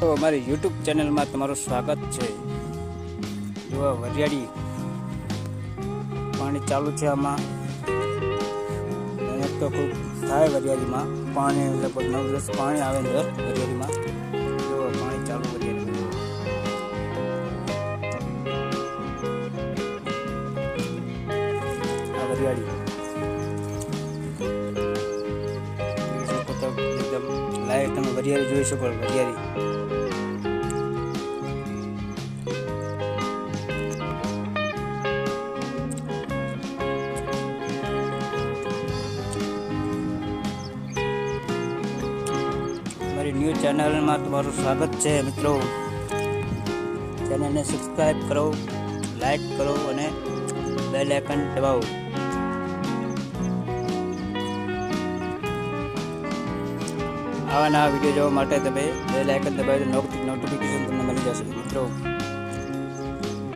તો અમારી યુટ્યુબ ચેનલમાં તમારું સ્વાગત છે। જો વરિયાળી પાણી ચાલુ છે, આમાં મહેનત તો ખૂબ થાય વરિયાળીમાં। પાણી લગભગ 9 દિવસ પાણી આવે અંદર વરિયાળીમાં। જો પાણી ચાલુ વરિયાળીમાં, આ વરિયાળી એકદમ લાઈવ તમે વરિયાળી જોઈ શકો। વરિયાળી મારી ન્યૂ ચેનલમાં તમારું સ્વાગત છે મિત્રો। ચેનલને સબસ્ક્રાઈબ કરો, લાઈક કરો અને બેલ આઇકન દબાવો। આવા નવા વિડીયો જોવા માટે તમે બેલ આઇકન દબાવી દો, નોટિફિકેશન તમને મળી જશે મિત્રો।